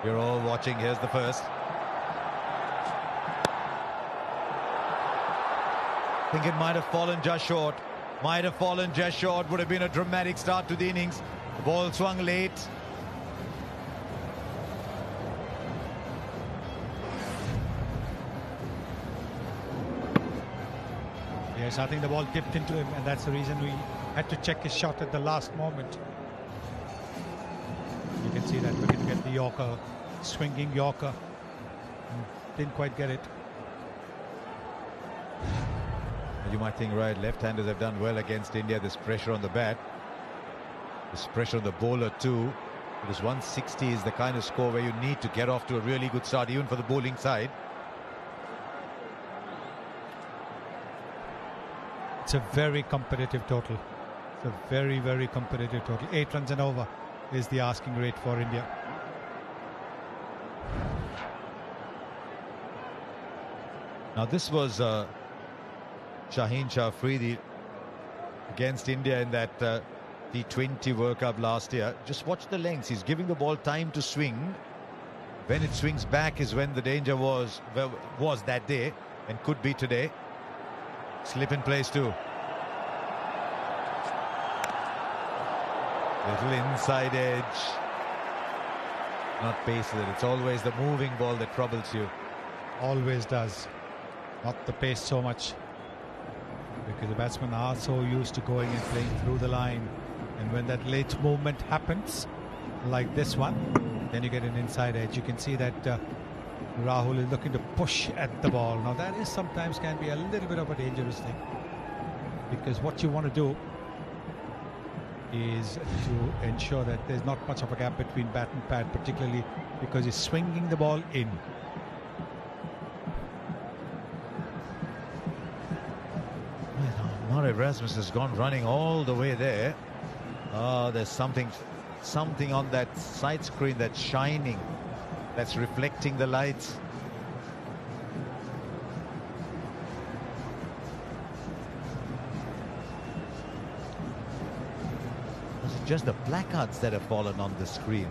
You're all watching. Here's the first. I think it might have fallen just short. Might have fallen just short. Would have been a dramatic start to the innings. The ball swung late. Yes, I think the ball dipped into him, and that's the reason we had to check his shot at the last moment. You can see that we can get the Yorker, swinging Yorker. Didn't quite get it. You might think, right, left-handers have done well against India. There's pressure on the bat. There's pressure on the bowler too. Because 160 is the kind of score where you need to get off to a really good start, even for the bowling side. It's a very competitive total. It's a very, very competitive total. 8 runs and over is the asking rate for India. Now this was Shaheen Shah Afridi against India in that T20 World Cup last year. Just watch the lengths. He's giving the ball time to swing. When it swings back is when the danger was that day and could be today. Slip in place too. Little inside edge. Not pace with it. It's always the moving ball that troubles you. Always does. Not the pace so much. Because the batsmen are so used to going and playing through the line. And when that late movement happens, like this one, then you get an inside edge. You can see that Rahul is looking to push at the ball. Now that is sometimes can be a little bit of a dangerous thing, because what you want to do is to ensure that there's not much of a gap between bat and pad, particularly because he's swinging the ball in. Well, Erasmus has gone running all the way there. Oh, there's something on that side screen that's shining, that's reflecting the lights. Is it just the placards that have fallen on the screen?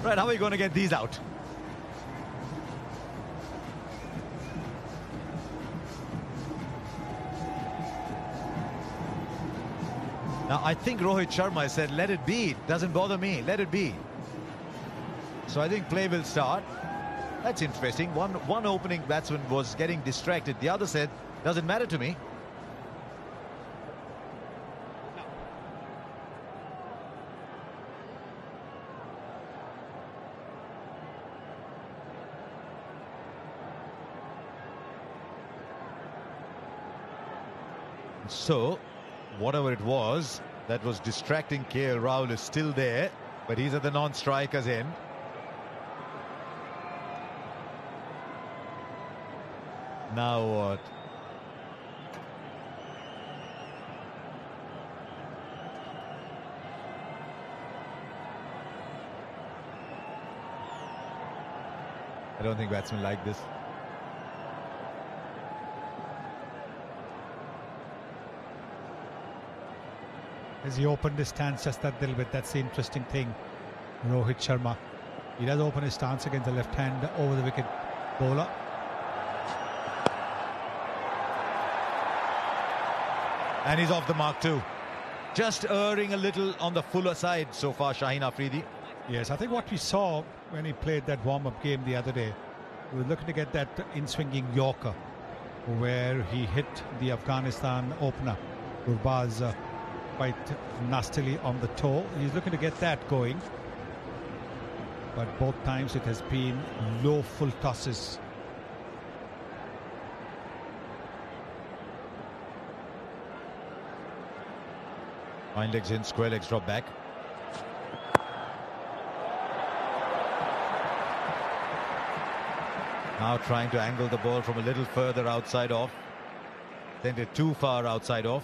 Right, how are we going to get these out? Now, I think Rohit Sharma said, let it be. It doesn't bother me. Let it be. So I think play will start. That's interesting. One opening batsman was getting distracted. The other said, doesn't matter to me. So, whatever it was that was distracting KL Rahul is still there, but he's at the non-strikers end. Now what? I don't think batsmen like this. As he opened his stance just that little bit, that's the interesting thing. Rohit Sharma, he does open his stance against the left hand over the wicket bowler. And he's off the mark too. Just erring a little on the fuller side so far, Shaheen Afridi. Yes, I think what we saw when he played that warm-up game the other day, we were looking to get that in-swinging Yorker, where he hit the Afghanistan opener, Gurbaz, quite nastily on the toe. He's looking to get that going, but both times it has been low full tosses. Fine legs in, square legs drop back. Now trying to angle the ball from a little further outside off. Then they're too far outside off.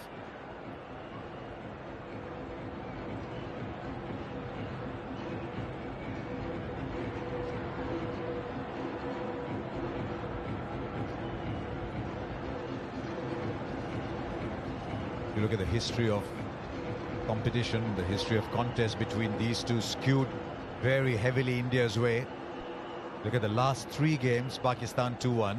You look at the history of competition, the history of contest between these two skewed very heavily India's way. Look at the last 3 games, Pakistan 2-1.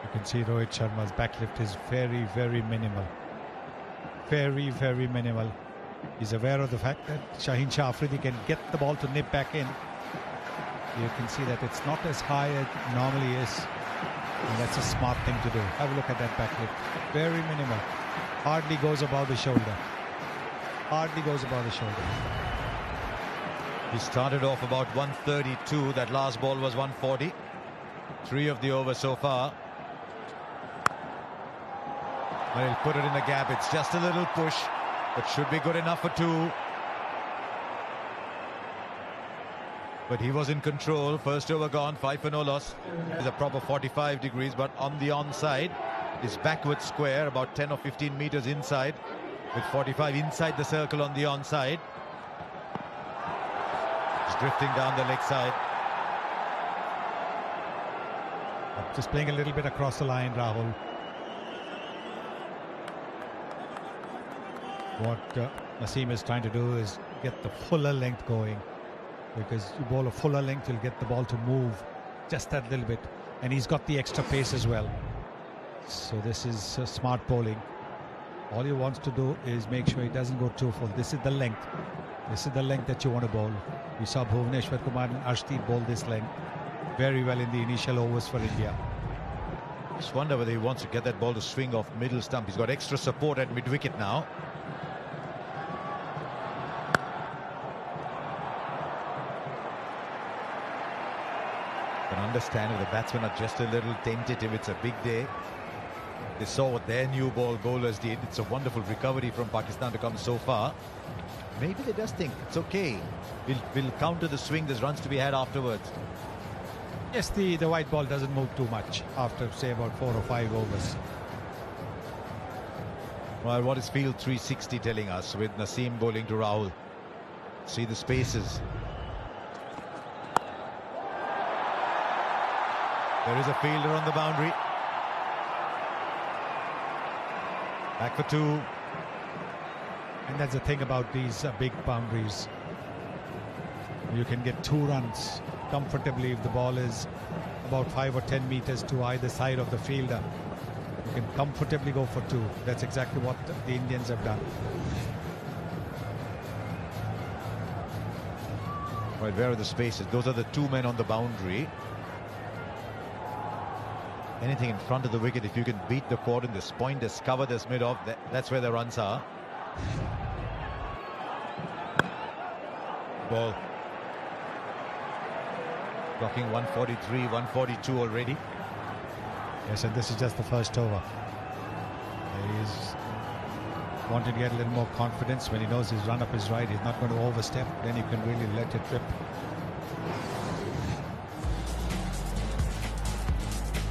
You can see Rohit Sharma's backlift is very, very minimal. Very, very minimal. He's aware of the fact that Shaheen Shah Afridi can get the ball to nip back in. You can see that it's not as high as it normally is. And that's a smart thing to do. Have a look at that backlift. Very minimal. Hardly goes above the shoulder. Hardly goes above the shoulder. He started off about 132. That last ball was 140. 3 of the over so far. Well, he'll put it in the gap. It's just a little push, but should be good enough for 2. But he was in control. First over gone, 5 for no loss. It's a proper 45 degrees, but on the onside is backward square, about 10 or 15 meters inside, with 45 inside the circle on the onside. He's drifting down the leg side. Just playing a little bit across the line, Rahul. What Naseem is trying to do is get the fuller length going, because you bowl a fuller length, you'll get the ball to move just that little bit, and he's got the extra pace as well. So this is smart bowling. All he wants to do is make sure he doesn't go too full. This is the length. This is the length that you want to bowl. We saw Bhuvneshwar Kumar and Arshdeep bowl this length very well in the initial overs for India. Just wonder whether he wants to get that ball to swing off middle stump. He's got extra support at mid-wicket now. Can understand if the batsmen are just a little tentative. It's a big day. They saw what their new ball bowlers did. It's a wonderful recovery from Pakistan to come so far. Maybe they just think it's okay. We'll counter the swing. There's runs to be had afterwards. Yes, the white ball doesn't move too much after, say, about 4 or 5 overs. Well, what is field 360 telling us with Naseem bowling to Rahul? See the spaces. There is a fielder on the boundary. Back for 2. And that's the thing about these big boundaries. You can get 2 runs comfortably if the ball is about 5 or 10 meters to either side of the fielder. You can comfortably go for 2. That's exactly what the Indians have done. Right, where are the spaces? Those are the 2 men on the boundary. Anything in front of the wicket, if you can beat the cordon, this point, this cover, this mid-off, that's where the runs are. Ball. Blocking 143, 142 already. Yes, and this is just the first over. He's wanting to get a little more confidence. When he knows his run-up is right, he's not going to overstep. Then you can really let it rip.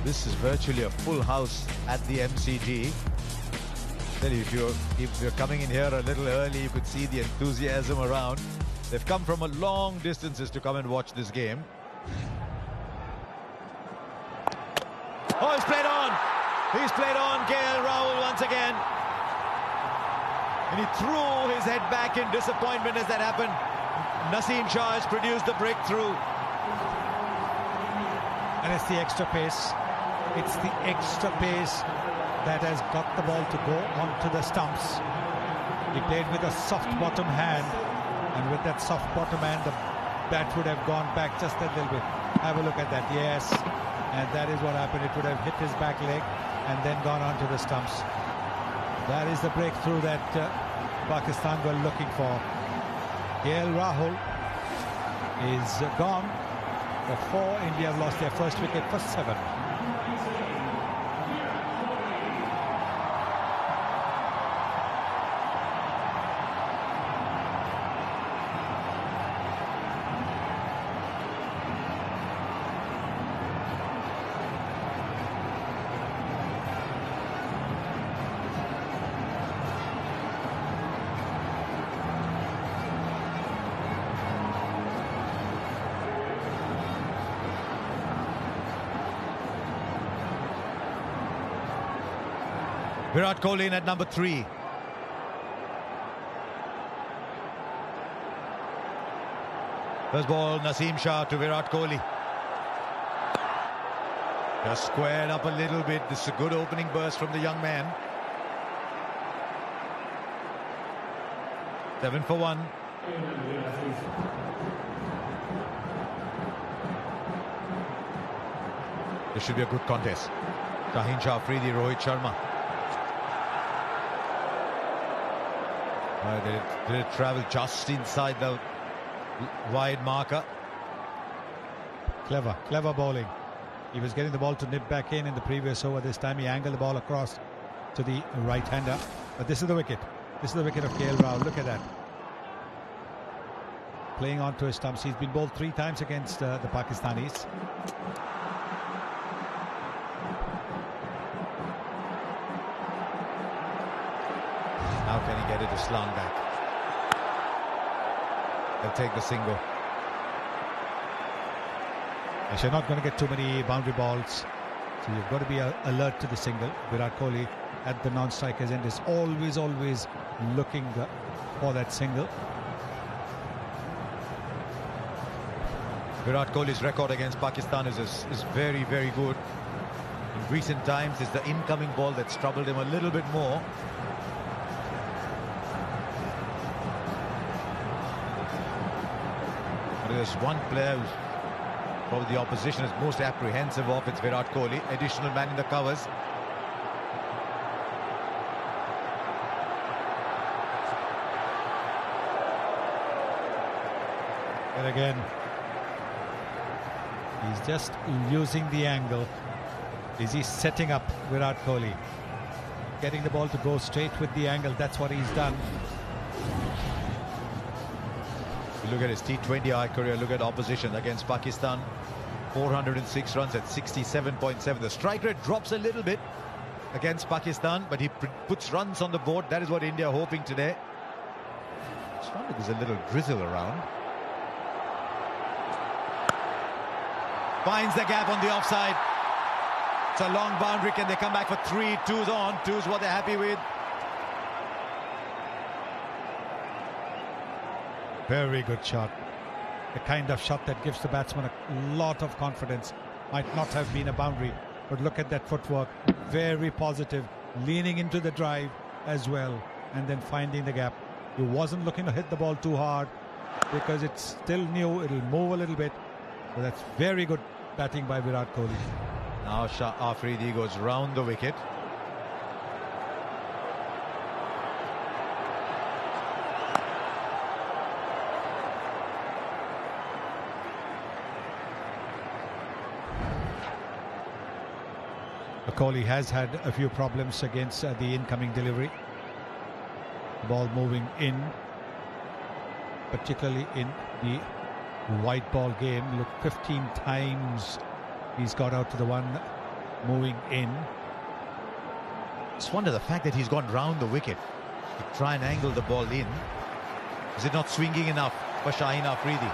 This is virtually a full house at the MCG. Tell you, if you're coming in here a little early, you could see the enthusiasm around. They've come from a long distances to come and watch this game. Oh, he's played on. He's played on KL Rahul once again. And he threw his head back in disappointment as that happened. Naseem Shah has produced the breakthrough. And it's the extra pace. It's the extra pace that has got the ball to go onto the stumps. He played with a soft bottom hand, and with that soft bottom hand, the bat would have gone back just a little bit. Have a look at that. Yes, and that is what happened. It would have hit his back leg and then gone onto the stumps. That is the breakthrough that Pakistan were looking for. KL Rahul is gone for 4. India have lost their first wicket for 7. Virat Kohli in at number 3. First ball, Naseem Shah to Virat Kohli. Just squared up a little bit. This is a good opening burst from the young man. 7 for 1. This should be a good contest. Shaheen Shah Afridi, Rohit Sharma. Did it travel just inside the wide marker? Clever bowling. He was getting the ball to nip back in the previous over. This time he angled the ball across to the right-hander. But this is the wicket. This is the wicket of KL Rahul. Look at that. Playing onto his stumps. He's been bowled 3 times against the Pakistanis. How can he get it to slant back? They'll take the single. Yes, you're not going to get too many boundary balls, so you've got to be alert to the single. Virat Kohli at the non-striker's end is always looking for that single. Virat Kohli's record against Pakistan is very, very good. In recent times, it's the incoming ball that's troubled him a little bit more. But there's one player who's probably the opposition is most apprehensive of. It's Virat Kohli, additional man in the covers. And again, he's just using the angle. Is he setting up Virat Kohli? Getting the ball to go straight with the angle. That's what he's done. You look at his T20 career, look at opposition against Pakistan. 406 runs at 67.7. The strike rate drops a little bit against Pakistan, but he puts runs on the board. That is what India are hoping today. Just wonder if there's a little drizzle around. Finds the gap on the offside. It's a long boundary. Can they come back for 3? 2's on. 2's what they're happy with. Very good shot. The kind of shot that gives the batsman a lot of confidence. Might not have been a boundary, but look at that footwork. Very positive. Leaning into the drive as well, and then finding the gap. He wasn't looking to hit the ball too hard because it's still new. It'll move a little bit. So that's very good batting by Virat Kohli. Now Shah Afridi goes round the wicket. Kohli has had a few problems against the incoming delivery. The ball moving in, particularly in the white ball game. Look, 15 times he's got out to the one moving in. Just wonder the fact that he's gone round the wicket to try and angle the ball in. Is it not swinging enough for Shaheen Afridi?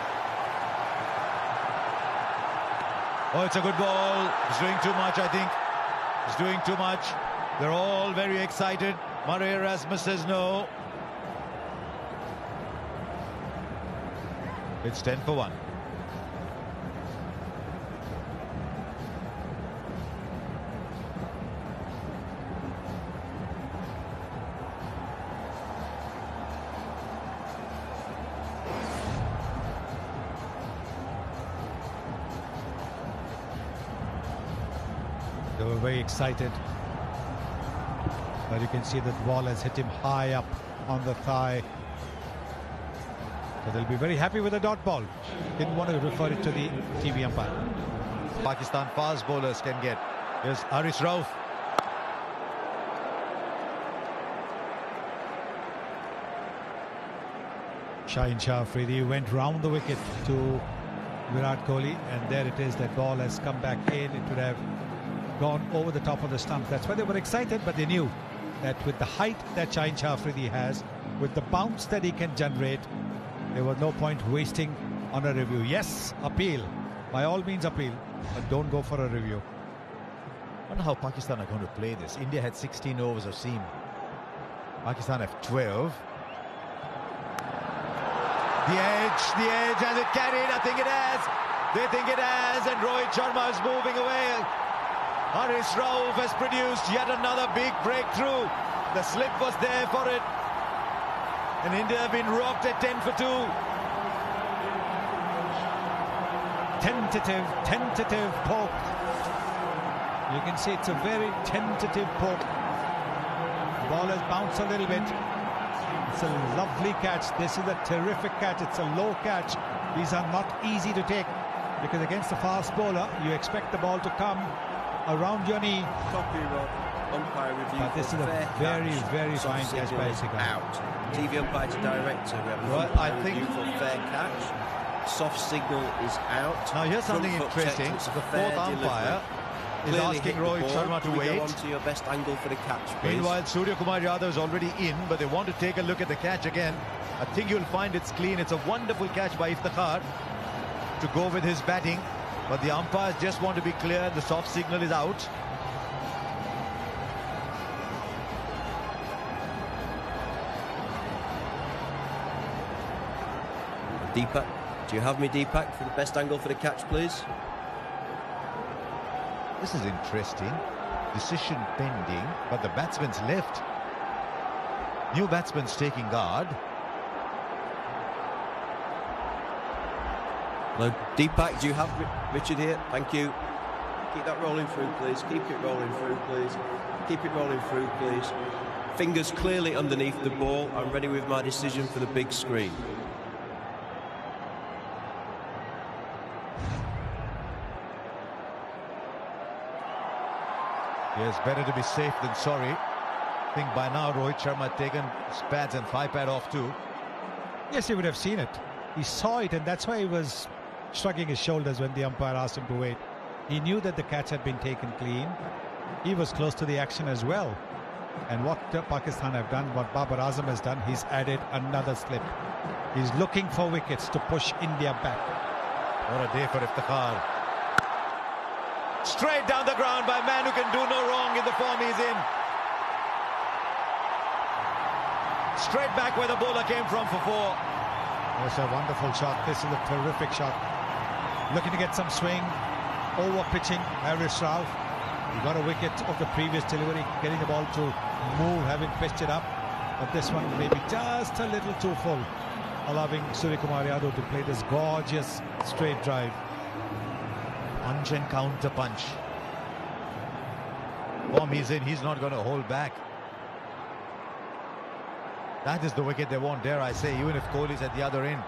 Oh, it's a good ball. He's doing too much, I think. He's doing too much. They're all very excited. Murray Erasmus says no. It's 10 for 1. They were very excited, but you can see that the ball has hit him high up on the thigh. So they'll be very happy with the dot ball. Didn't want to refer it to the TV umpire. Pakistan fast bowlers can get. Here's Haris Rauf. Shaheen Shah Afridi went round the wicket to Virat Kohli, and there it is. That ball has come back in. It would have gone over the top of the stumps. That's why they were excited, but they knew that with the height that Shaheen Shah Afridi has, with the bounce that he can generate, there was no point wasting on a review. Yes, appeal. By all means appeal, but don't go for a review. wonder how Pakistan are going to play this. India had 16 overs of seam. Pakistan have 12. The edge, has it carried? I think it has. They think it has, and Rohit Sharma is moving away. Haris Rauf has produced yet another big breakthrough. The slip was there for it. And India have been rocked at 10 for 2. Tentative poke. You can see it's a very tentative poke. The ball has bounced a little bit. It's a lovely catch. This is a terrific catch. It's a low catch. These are not easy to take, because against a fast bowler, you expect the ball to come around your knee. Copyright umpire review. But this is a very fine catch by Sikar. Out. TV umpire to director. We have Well, umpire I think review for fair catch. Soft signal is out. Now here's something Front foot interesting. check, The fair fourth umpire is Clearly asking hit the Rohit ball. Sharma to Can we wait. go on to your best angle for the catch, please? Meanwhile, Surya Kumar Yadav is already in, but they want to take a look at the catch again. I think you'll find it's clean. It's a wonderful catch by Iftikhar to go with his batting, but the umpires just want to be clear. The soft signal is out. Deepak, do you have me, Deepak, for the best angle for the catch, please? This is interesting. Decision pending, but the batsman's left. New batsman's taking guard. Hello, Deepak, do you have Richard here? Thank you. Keep that rolling through, please. Keep it rolling through, please. Keep it rolling through, please. Fingers clearly underneath the ball. I'm ready with my decision for the big screen. Yes, better to be safe than sorry. I think by now Rohit Sharma had taken his pads and thigh pad off too. Yes, he would have seen it. He saw it, and that's why he was shrugging his shoulders when the umpire asked him to wait. He knew that the catch had been taken clean. He was close to the action as well. And what Pakistan have done, what Babar Azam has done, he's added another slip. He's looking for wickets to push India back. What a day for Iftikhar. Straight down the ground by a man who can do no wrong in the form he's in. Straight back where the bowler came from for 4. That's a wonderful shot. This is a terrific shot. Looking to get some swing. Over pitching Haris Rauf. He got a wicket of the previous delivery, getting the ball to move, having pitched it up. But this one maybe just a little too full, allowing Surya Kumar Yadav to play this gorgeous straight drive. Punch and counter punch. Form he's in, he's not going to hold back. That is the wicket they want, dare I say, even if Kohli's at the other end.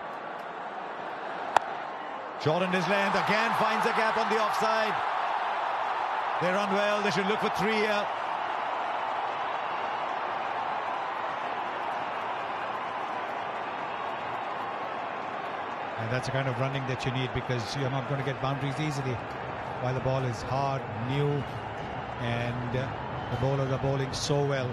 Shortened his length, again finds a gap on the offside. They run well, they should look for 3 here. And that's the kind of running that you need, because you're not going to get boundaries easily while the ball is hard, new, and the bowlers are bowling so well.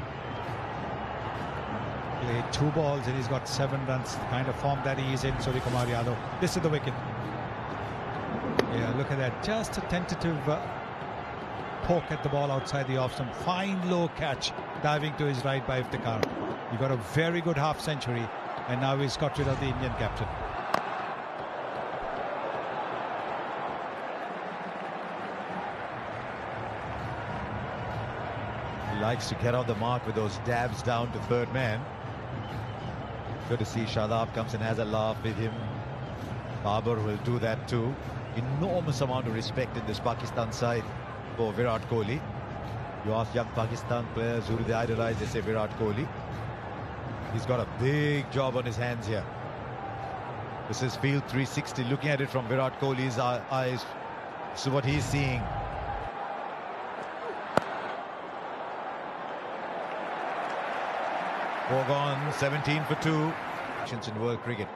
Played 2 balls and he's got 7 runs, the kind of form that he is in, Surya Kumar Yadav. This is the wicket. Yeah, look at that. Just a tentative poke at the ball outside the off stump. Fine low catch, diving to his right by Iftikhar. He got a very good half century, and now he's got rid of the Indian captain. He likes to get on the mark with those dabs down to third man. Good to see Shadab comes and has a laugh with him. Babar will do that too. Enormous amount of respect in this Pakistan side for Virat Kohli. You ask young Pakistan players who do they idolize, they say Virat Kohli. He's got a big job on his hands here. This is field 360, looking at it from Virat Kohli's eyes. So what he's seeing. Four gone, 17 for 2. In world cricket.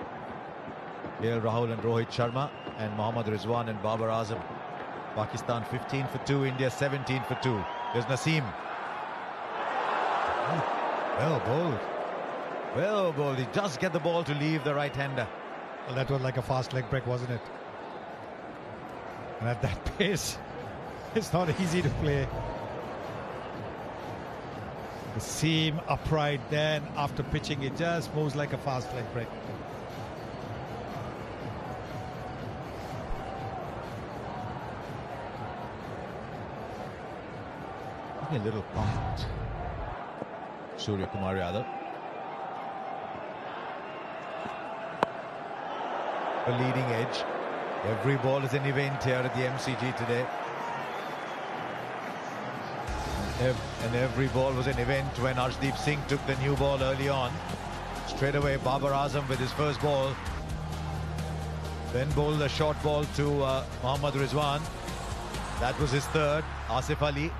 KL Rahul and Rohit Sharma and Mohammad Rizwan and Babar Azam. Pakistan 15 for 2, India 17 for 2. There's Naseem. Well bowled. Well bowled. He does get the ball to leave the right-hander. Well, that was like a fast leg break, wasn't it? And at that pace, it's not easy to play. The seam upright, then after pitching it just moves like a fast leg break. A little pumped. Surya Kumar Yadav. A leading edge. Every ball is an event here at the MCG today. And every ball was an event when Arshdeep Singh took the new ball early on. Straight away, Babar Azam with his first ball. Then bowled a short ball to Mohammad Rizwan. That was his third. Asif Ali.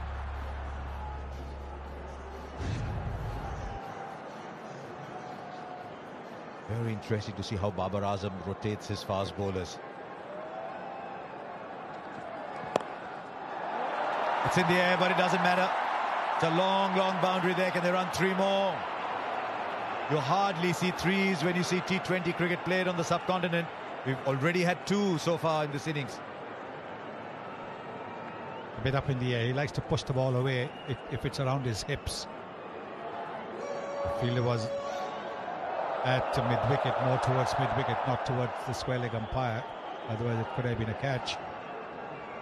Very interesting to see how Babar Azam rotates his fast bowlers. It's in the air, but it doesn't matter. It's a long, long boundary there. Can they run three more? You hardly see threes when you see T20 cricket played on the subcontinent. We've already had two so far in this innings. A bit up in the air. He likes to push the ball away if it's around his hips. The fielder was at mid-wicket, more towards mid-wicket, not towards the square leg umpire. Otherwise it could have been a catch.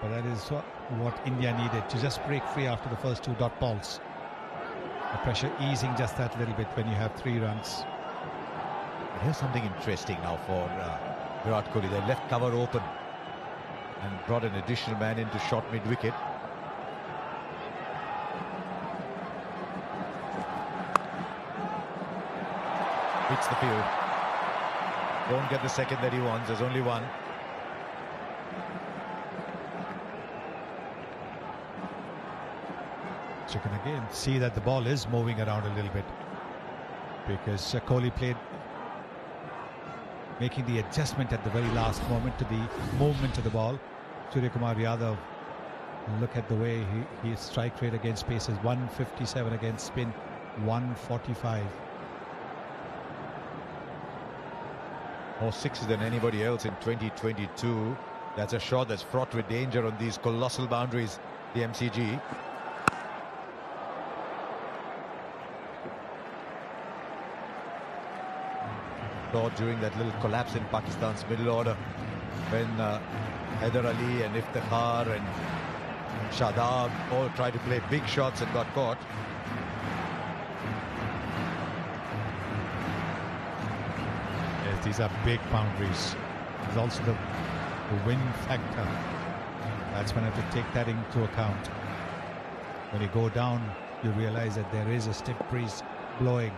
But that is what India needed, to just break free after the first two dot balls. The pressure easing just that little bit when you have 3 runs. But here's something interesting now for Virat Kohli. They left cover open and brought an additional man into short mid-wicket. Hits the field. Won't get the second that he wants. There's only one. So you can again see that the ball is moving around a little bit, because Kohli played, making the adjustment at the very last moment to the movement of the ball. Surya Kumar Yadav, look at the way his strike rate against pace is 157, against spin 145. More sixes than anybody else in 2022. That's a shot that's fraught with danger on these colossal boundaries, the MCG. During that little collapse in Pakistan's middle order, when Haider Ali and Iftikhar and Shadab all tried to play big shots and got caught. Yes, these are big boundaries. There's also the wind factor. Batsmen have to take that into account. When you go down, you realize that there is a stiff breeze blowing.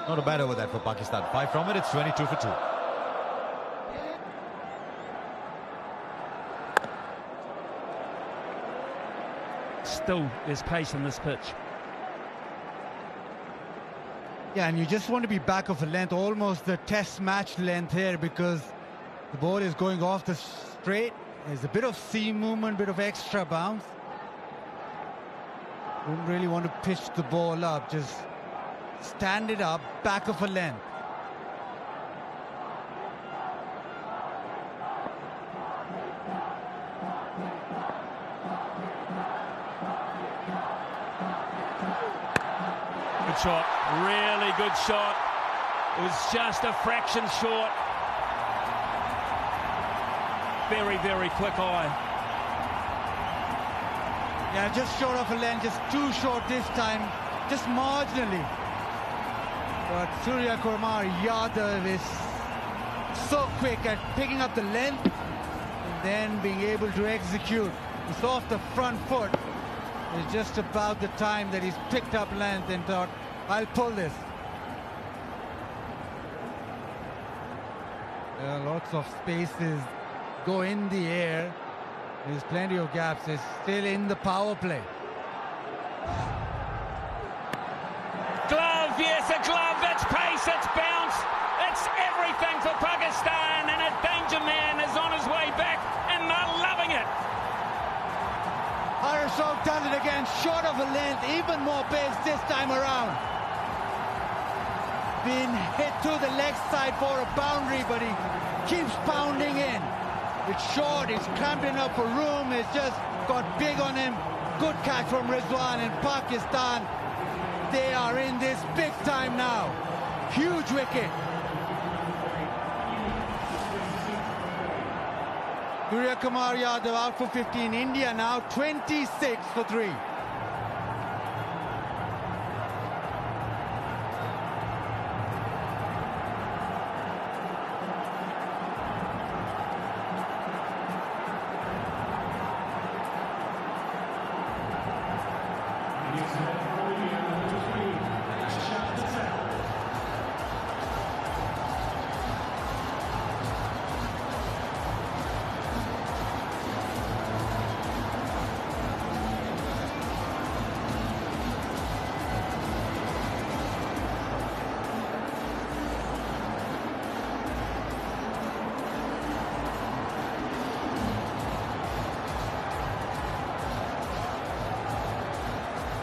Not a bad over that for Pakistan. 5 from it, it's 22 for 2. Still, there's pace on this pitch. Yeah, and you just want to be back of a length, almost the test match length here, because the ball is going off the straight. There's a bit of seam movement, bit of extra bounce. Don't really want to pitch the ball up, just stand it up, back of a length. Good shot, really good shot. It was just a fraction short. Very, very quick eye. Yeah, just short of a length, just too short this time, just marginally. But Surya Kumar Yadav is so quick at picking up the length and then being able to execute. It's off the front foot. It's just about the time that he's picked up length and thought, I'll pull this. Lots of spaces go in the air. There's plenty of gaps. It's still in the power play. Glove, yes, a glove. It's pace, it's bounce. It's everything for Pakistan, and a danger man is on his way back, and they're loving it. Harasov does it again, short of a length, even more pace this time around. Been hit to the leg side for a boundary, but he keeps pounding in. It's short, it's cramping up for room, it's just got big on him. Good catch from Rizwan, and Pakistan, they are in this big time now. Huge wicket. Surya Kumar Yadav out for 15. India now 26 for 3.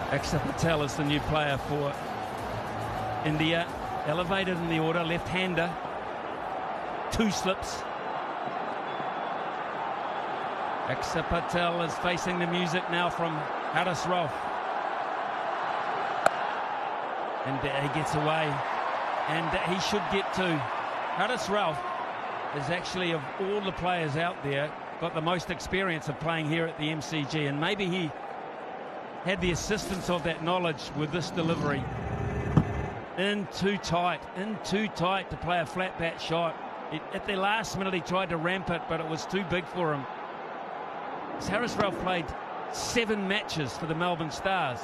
Akshar Patel is the new player for India. Elevated in the order, left-hander. 2 slips. Akshar Patel is facing the music now from Haris Rauf. And he gets away. And he should get to. Haris Rauf is actually, of all the players out there, got the most experience of playing here at the MCG. And maybe he had the assistance of that knowledge with this delivery. In too tight to play a flat bat shot. At the last minute he tried to ramp it, but it was too big for him. Haris Rauf played 7 matches for the Melbourne Stars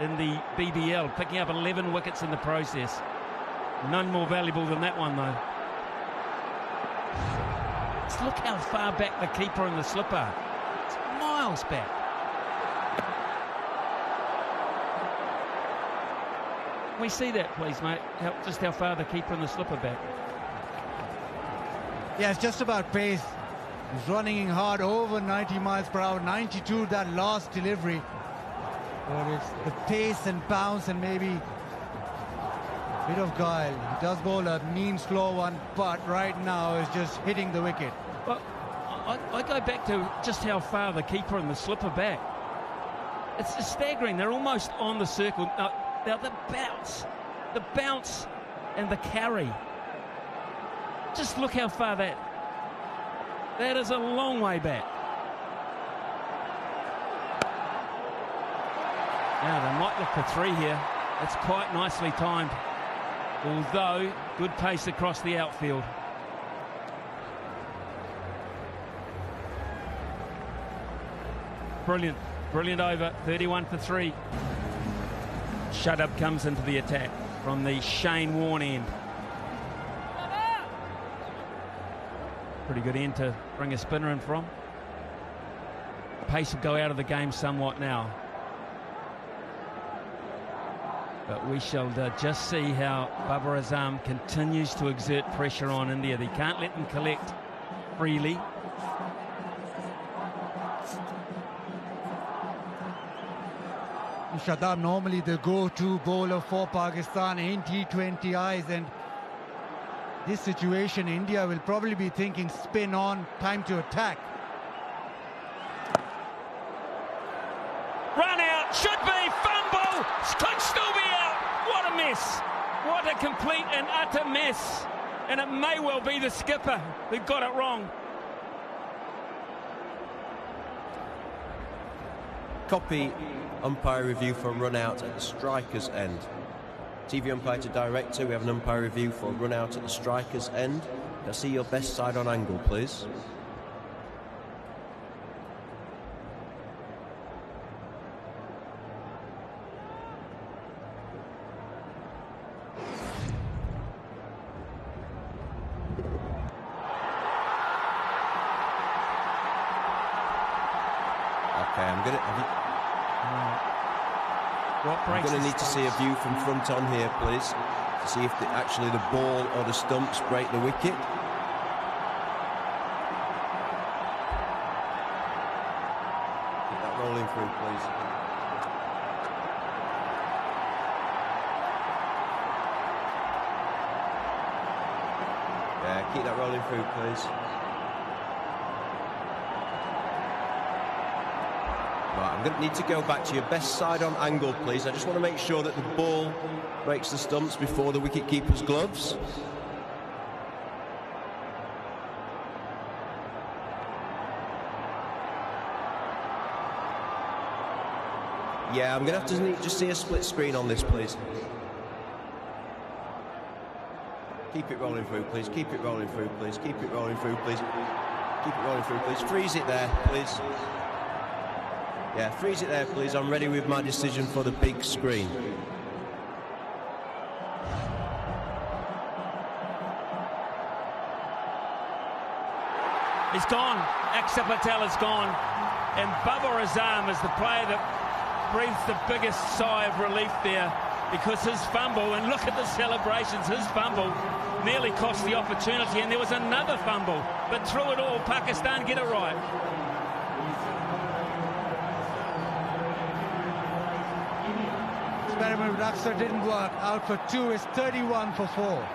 in the BBL, picking up 11 wickets in the process. None more valuable than that one, though. Just look how far back the keeper and the slipper. It's miles back. We see that, please, mate. Just how far the keeper and the slipper back. Yeah, it's just about pace. He's running in hard, over 90 miles per hour, 92 that last delivery. But it's the pace and bounce and maybe a bit of guile. He does bowl a mean, slow one, but right now is just hitting the wicket. Well, I go back to just how far the keeper and the slipper back. It's just staggering. They're almost on the circle. Now the bounce and the carry. Just look how far that is a long way back. Now they might look for 3 here. It's quite nicely timed. Although, good pace across the outfield. Brilliant over, 31 for 3. Shuddup comes into the attack from the Shane Warne end. Pretty good end to bring a spinner in from. Pace will go out of the game somewhat now. But we shall just see how Babar Azam continues to exert pressure on India. They can't let them collect freely. Shadab normally the go-to bowler for Pakistan in T20 eyes, and this situation India will probably be thinking spin on, time to attack. Run out, should be, fumble, could still be out. What a mess, what a complete and utter mess, and it may well be the skipper who got it wrong. Copy umpire review for run out at the striker's end. TV umpire to director, we have an umpire review for run out at the striker's end. Can I see your best side on angle, please? Okay, I'm going to need to see a view from front on here, please, to see if actually the ball or the stumps break the wicket. Get that rolling through, please. Yeah, keep that rolling through, please. Right, I'm going to need to go back to your best side on angle, please. I just want to make sure that the ball breaks the stumps before the wicket-keeper's gloves. Yeah, I'm going to have to just see a split screen on this, please. Keep it rolling through, please. Keep it rolling through, please. Keep it rolling through, please. Keep it rolling through, please. Freeze it there, please. Yeah, freeze it there, please. I'm ready with my decision for the big screen. He's gone. Axar Patel is gone. And Babar Azam is the player that breathes the biggest sigh of relief there, because his fumble, and look at the celebrations, his fumble nearly cost the opportunity, and there was another fumble. But through it all, Pakistan get it right. Experiment with Axar didn't work. Out for 2 is 31 for 4.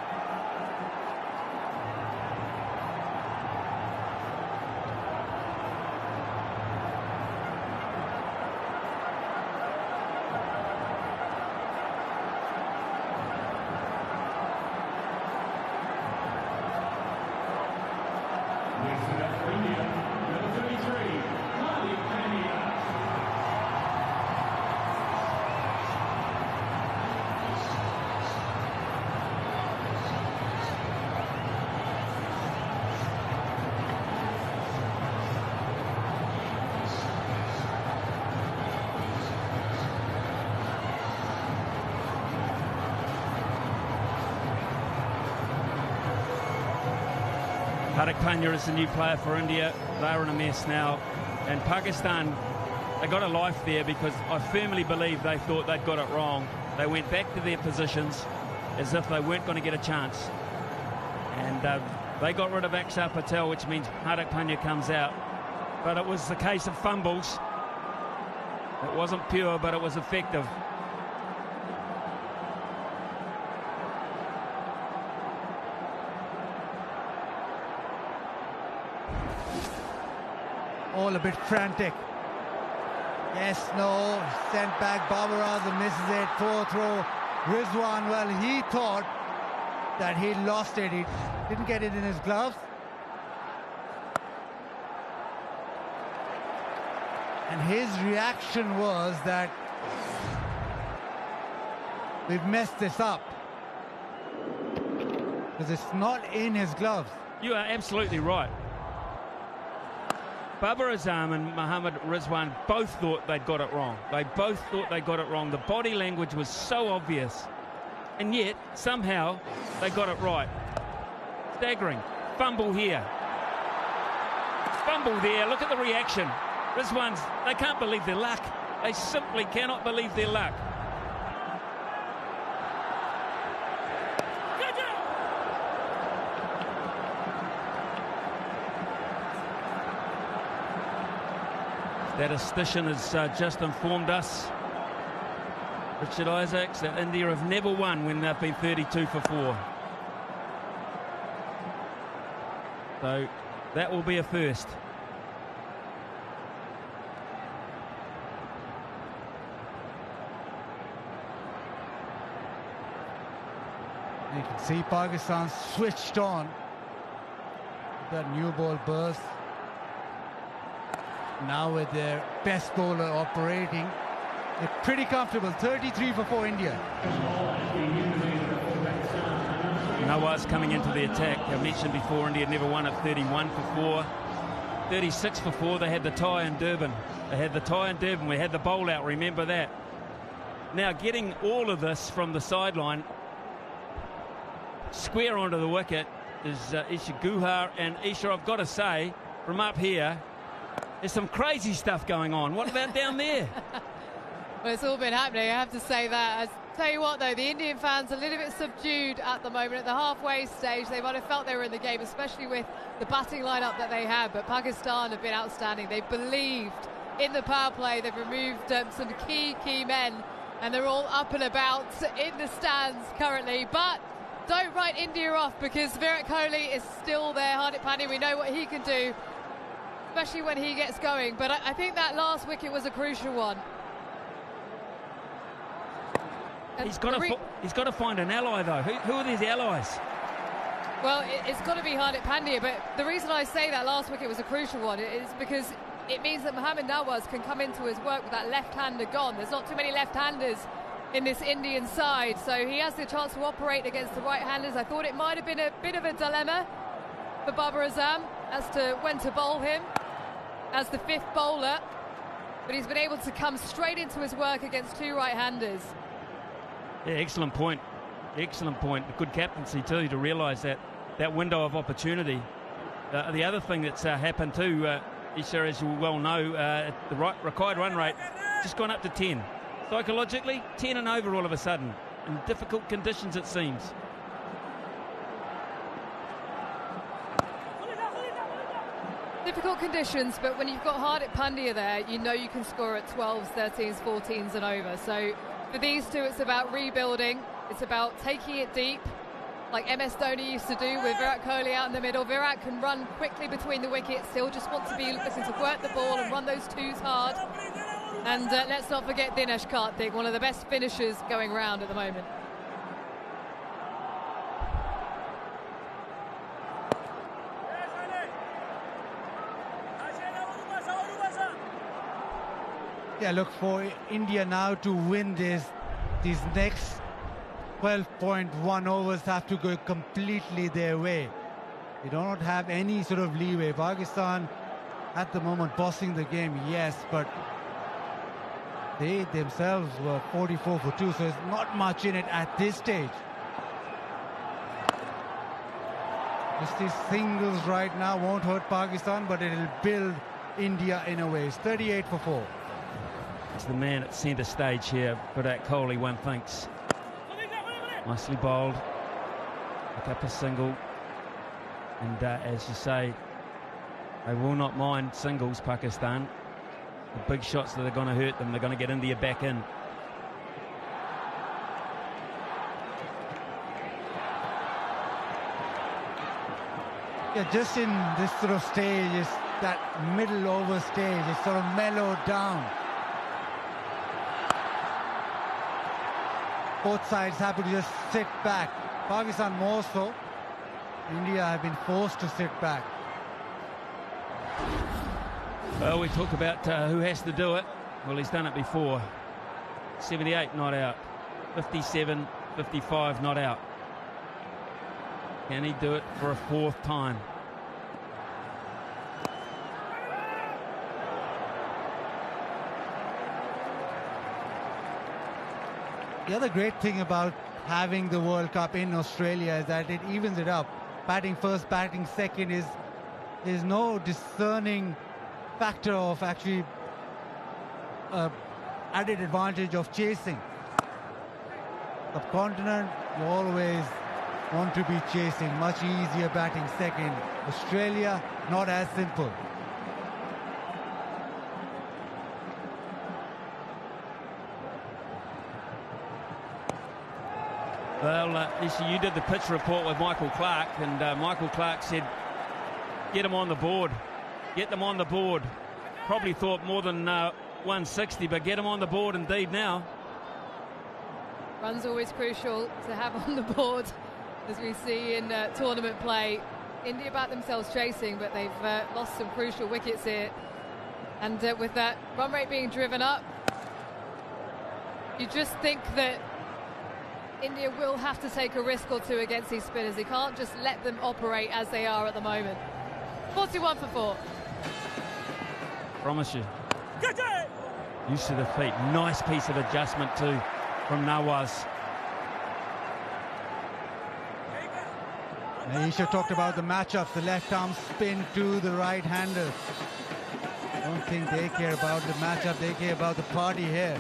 Hardik Pandya is the new player for India. They're in a mess now. And Pakistan, they got a life there, because I firmly believe they thought they'd got it wrong. They went back to their positions as if they weren't going to get a chance. And they got rid of Axar Patel, which means Hardik Pandya comes out. But it was the case of fumbles. It wasn't pure, but it was effective. All a bit frantic. Yes, no, sent back. Babar Azam misses it. 4th row. Rizwan, well, he thought that he lost it. He didn't get it in his gloves. And his reaction was that we've messed this up, because it's not in his gloves. You are absolutely right. Babar Azam and Mohammad Rizwan both thought they'd got it wrong. They both thought they got it wrong. The body language was so obvious. And yet, somehow, they got it right. Staggering. Fumble here. Fumble there. Look at the reaction. Rizwan's, they can't believe their luck. They simply cannot believe their luck. Statistician has just informed us, Richard Isaacs, that India have never won when they've been 32 for 4. So that will be a first. You can see Pakistan switched on. That new ball burst. Now with their best bowler operating, they're pretty comfortable. 33 for 4 India. Nawaz coming into the attack. I mentioned before, India never won at 31 for 4. 36 for 4. They had the tie in Durban. They had the tie in Durban. We had the bowl out. Remember that. Now getting all of this from the sideline, square onto the wicket, is Isha Guhar. And Isha, I've got to say, from up here, there's some crazy stuff going on. What about down there? Well, it's all been happening, I have to say that. I tell you what, though, the Indian fans are a little bit subdued at the moment. At the halfway stage, they might have felt they were in the game, especially with the batting lineup that they had. But Pakistan have been outstanding. They believed in the power play. They've removed some key men, and they're all up and about in the stands currently. But don't write India off, because Virat Kohli is still there. Hardik Pandya, we know what he can do, especially when he gets going. But I think that last wicket was a crucial one. He's got to find an ally, though. Who are these allies? Well, it's got to be Hardik Pandya, but the reason I say that last wicket was a crucial one is because it means that Mohammad Nawaz can come into his work with that left-hander gone. There's not too many left-handers in this Indian side, so he has the chance to operate against the right-handers. I thought it might have been a bit of a dilemma for Babar Azam as to when to bowl him as the fifth bowler, but he's been able to come straight into his work against two right-handers. Yeah, excellent point. Excellent point. Good captaincy too, to realise that window of opportunity. The other thing that's happened too, Isha, as you well know, the required run rate just gone up to 10. Psychologically, 10 and over all of a sudden, in difficult conditions it seems. Difficult conditions, but when you've got Hardik Pandya there, you know you can score at 12s, 13s, 14s and over. So for these two, it's about rebuilding. It's about taking it deep, like MS Dhoni used to do with Virat Kohli out in the middle. Virat can run quickly between the wickets. He'll just want to be looking to work the ball and run those twos hard. And let's not forget Dinesh Karthik, one of the best finishers going round at the moment. Yeah, look, for India now to win these next 12.1 overs have to go completely their way. They do not have any sort of leeway. Pakistan at the moment bossing the game, yes, but they themselves were 44 for 2, so there's not much in it at this stage. Just these singles right now won't hurt Pakistan, but it'll build India in a way. It's 38 for 4. It's the man at centre stage here, Virat Kohli, one thinks. Nicely bowled. Pick up a single. And as you say, they will not mind singles, Pakistan. The big shots that are going to hurt them, they're going to get India back in. Yeah, just in this sort of stage, is that middle over stage, it's sort of mellowed down. Both sides happy to just sit back. Pakistan more so. India have been forced to sit back. Well, we talk about who has to do it. Well, he's done it before. 78 not out. 57, 55 not out. Can he do it for a fourth time? The other great thing about having the World Cup in Australia is that it evens it up. Batting first, batting second is no discerning factor of actually added advantage of chasing. Subcontinent, you always want to be chasing. Much easier batting second. Australia, not as simple. Well, Isha, you did the pitch report with Michael Clark, and Michael Clark said, get them on the board. Get them on the board. Probably thought more than 160, but get them on the board indeed now. Run's always crucial to have on the board, as we see in tournament play. India back themselves chasing, but they've lost some crucial wickets here. And with that run rate being driven up, you just think that India will have to take a risk or two against these spinners. They can't just let them operate as they are at the moment. 41 for 4. Promise you. Use to the feet. Nice piece of adjustment too from Nawaz. Aisha talked about the matchups, the left arm spin to the right hander. I don't think they care about the matchup, they care about the party here.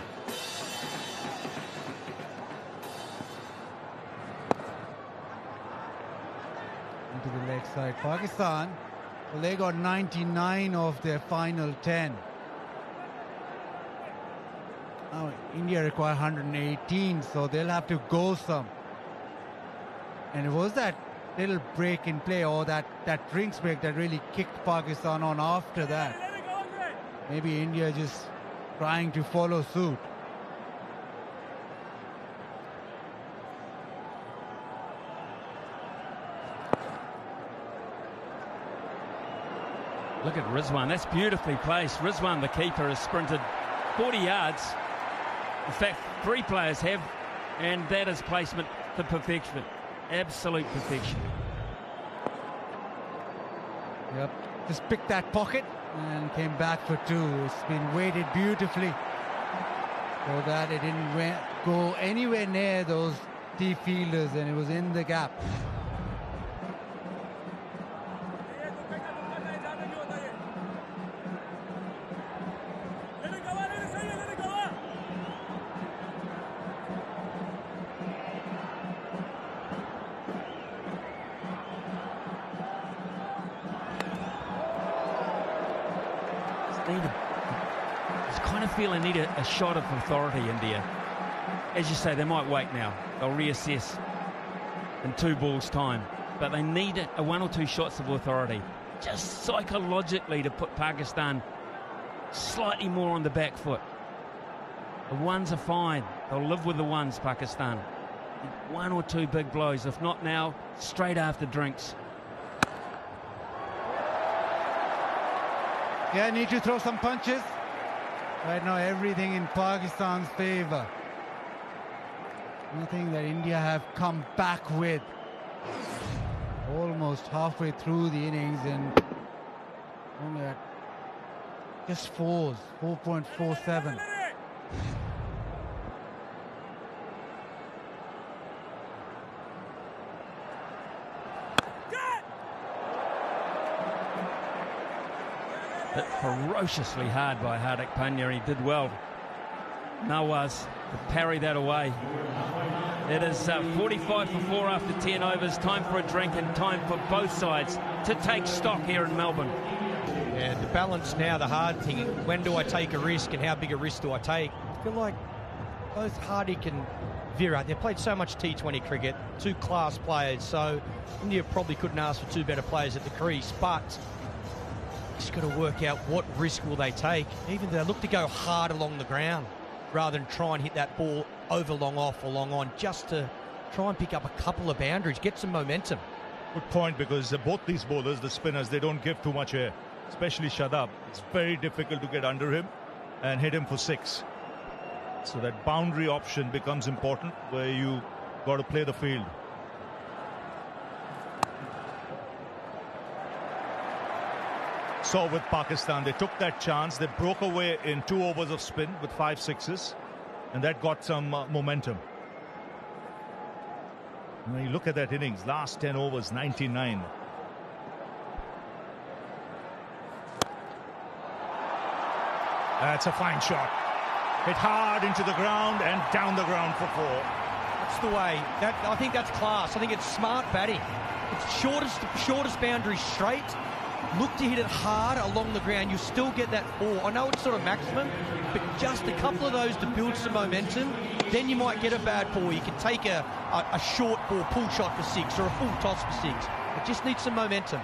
Into the leg side. Pakistan, well, they got 99 of their final 10. Now India require 118, so they'll have to go some. And it was that little break in play, or that drinks break, that really kicked Pakistan on after that. Maybe India just trying to follow suit. Look at Rizwan. That's beautifully placed. Rizwan, the keeper, has sprinted 40 yards. In fact, 3 players have, and that is placement to perfection. Absolute perfection. Yep, just picked that pocket and came back for 2. It's been weighted beautifully so that it didn't go anywhere near those deep fielders, and it was in the gap. I need a shot of authority, India. As you say, they might wait now. They'll reassess in 2 balls' time. But they need a 1 or 2 shots of authority, just psychologically, to put Pakistan slightly more on the back foot. The ones are fine. They'll live with the ones, Pakistan. 1 or 2 big blows. If not now, straight after drinks. Yeah, need to throw some punches. Right now, everything in Pakistan's favour. Nothing that India have come back with. Almost halfway through the innings, and only at just 4s, 4.47. Hit ferociously hard by Hardik Pandya. He did well. Nawaz to parry that away. It is 45 for 4 after 10 overs. Time for a drink and time for both sides to take stock here in Melbourne. Yeah, the balance now, the hard thing, when do I take a risk and how big a risk do I take? I feel like both Hardik and Virat, they've played so much T20 cricket, 2 class players, so India probably couldn't ask for 2 better players at the crease, but just got to work out what risk will they take. Even they look to go hard along the ground rather than try and hit that ball over long off or long on, just to try and pick up a couple of boundaries, get some momentum. Good point, because both these bowlers, the spinners, they don't give too much air, especially Shadab. It's very difficult to get under him and hit him for 6. So that boundary option becomes important, where you got to play the field. So with Pakistan, they took that chance. They broke away in 2 overs of spin with 5 sixes, and that got some momentum. When you look at that innings, last 10 overs, 99. That's a fine shot. Hit hard into the ground and down the ground for 4. That's the way. I think that's class. I think it's smart batting. It's shortest boundary straight. Look to hit it hard along the ground. You still get that 4. I know it's sort of maximum, but just a couple of those to build some momentum. Then you might get a bad ball. You can take a short ball, pull shot for 6, or a full toss for 6. It just needs some momentum.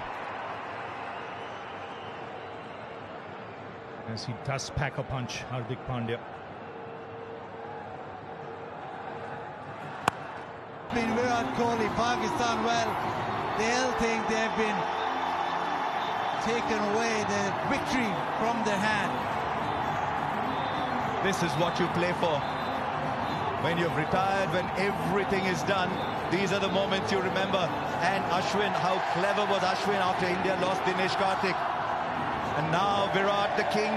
As he does pack a punch, Hardik Pandya. Been Virat Kohli, Pakistan, well, they'll think they've been taken away the victory from their hand. This is what you play for. When you've retired, when everything is done, these are the moments you remember. And Ashwin, how clever was Ashwin after India lost Dinesh Karthik. And now Virat, the king,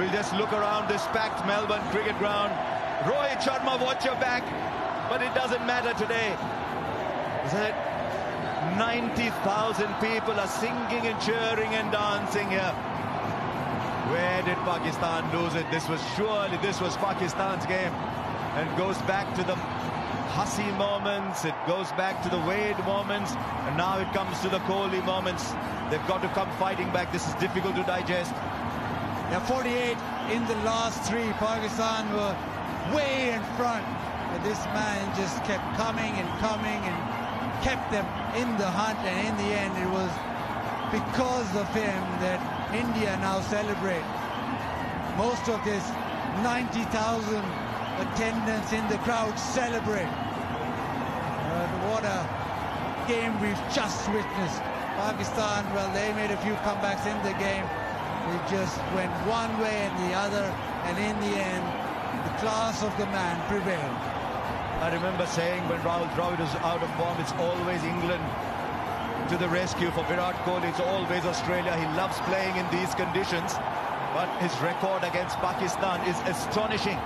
will just look around this packed Melbourne cricket ground. Rohit Sharma, watch your back. But it doesn't matter today. Isn't it? 90,000 people are singing and cheering and dancing here. Where did Pakistan lose it? This was Pakistan's game. And goes back to the Hussey moments, it goes back to the Wade moments, and now it comes to the Kohli moments. They've got to come fighting back. This is difficult to digest. Yeah, 48 in the last 3. Pakistan were way in front. But this man just kept coming and coming and kept them in the hunt, and in the end it was because of him that India now celebrate. Most of this 90,000 attendance in the crowd celebrate. What a game we've just witnessed. Pakistan, well, they made a few comebacks in the game. It just went one way and the other, and in the end, the class of the man prevailed. I remember saying when Rahul Dravid was out of form, it's always England to the rescue. For Virat Kohli, it's always Australia. He loves playing in these conditions, but his record against Pakistan is astonishing.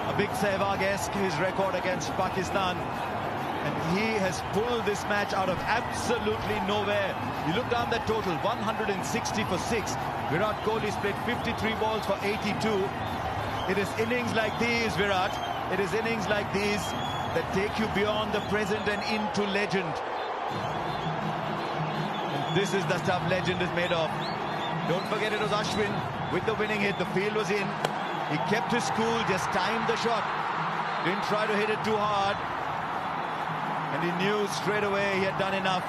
A big Sehwag-esque, his record against Pakistan. And he has pulled this match out of absolutely nowhere. You look down the total, 160 for 6. Virat Kohli's played 53 balls for 82. It is innings like these, Virat. It is innings like these that take you beyond the present and into legend. And this is the stuff legend is made of. Don't forget it was Ashwin with the winning hit. The field was in. He kept his cool, just timed the shot. Didn't try to hit it too hard. And he knew straight away he had done enough.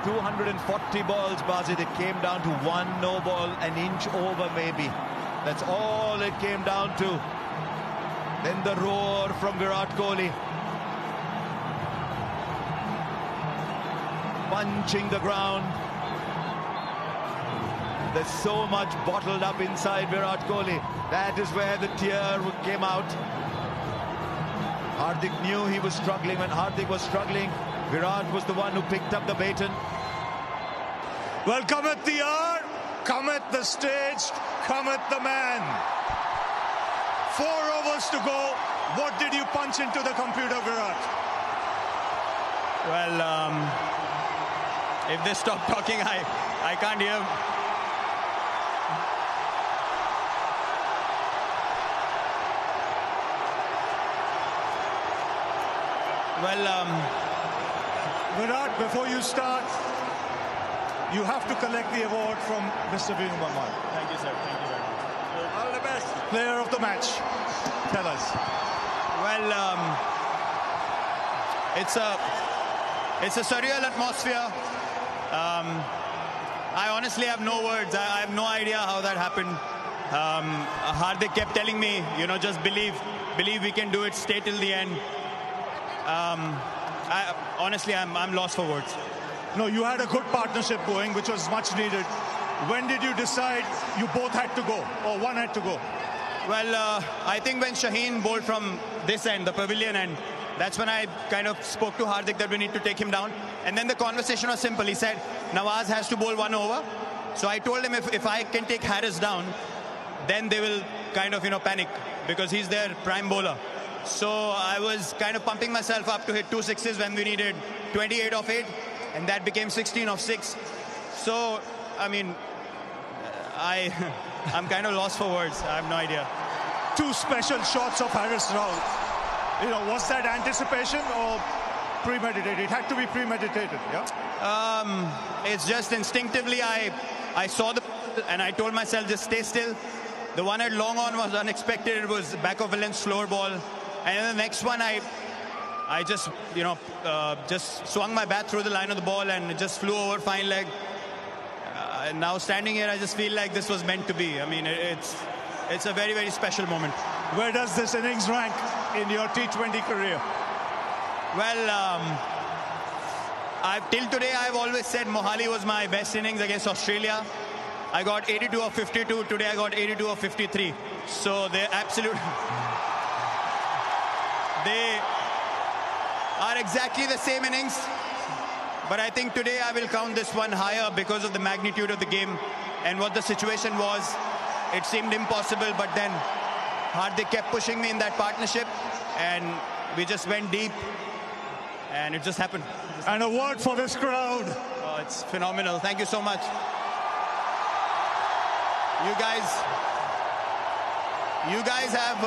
240 balls, Basit. It came down to one no ball, an inch over maybe. That's all it came down to. Then the roar from Virat Kohli. Punching the ground. There's so much bottled up inside Virat Kohli. That is where the tear came out. Hardik knew he was struggling. When Hardik was struggling, Virat was the one who picked up the baton. Well, cometh the hour, cometh the stage, cometh the man. 4 overs to go. What did you punch into the computer, Virat? Well, if they stop talking, I can't hear. Well, Virat, before you start, you have to collect the award from Mr. Vinu Mamman. Thank you, sir. Thank you very much. All the best. Player of the match. Tell us. Well, it's a surreal atmosphere. I honestly have no words. I have no idea how that happened. Hardik kept telling me, you know, just believe we can do it, stay till the end. Honestly, I'm lost for words. No, you had a good partnership going, which was much needed. When did you decide you both had to go, or one had to go? Well, I think when Shaheen bowled from this end, the pavilion end, that's when I kind of spoke to Hardik that we need to take him down. And then the conversation was simple. He said, Nawaz has to bowl 1 over. So I told him if I can take Harris down, then they will kind of, panic because he's their prime bowler. So I was kind of pumping myself up to hit 2 sixes when we needed 28 of 8, and that became 16 of 6. So, I mean, I'm kind of lost for words. I have no idea. 2 special shots of Harris Rahul. Was that anticipation or premeditated? It had to be premeditated, yeah? It's just instinctively I saw the and I told myself just stay still. The one at long on was unexpected. It was back of a length slower ball. And then the next one, I just, just swung my bat through the line of the ball and it just flew over fine leg. And now standing here, I just feel like this was meant to be. I mean, it's a very, very special moment. Where does this innings rank in your T20 career? Well, till today, I've always said Mohali was my best innings against Australia. I got 82 of 52. Today, I got 82 of 53. So they're absolute... They are exactly the same innings, but I think today I will count this one higher because of the magnitude of the game and what the situation was. It seemed impossible, but then Hardik kept pushing me in that partnership and we just went deep and it just happened. And a word for this crowd. Oh, it's phenomenal. Thank you so much. You guys have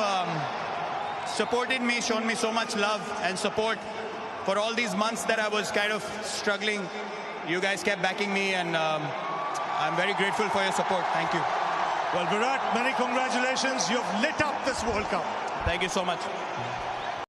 supported me, shown me so much love and support for all these months that I was kind of struggling. You guys kept backing me and I'm very grateful for your support. Thank you. Well, Virat, many congratulations. You've lit up this World Cup. Thank you so much.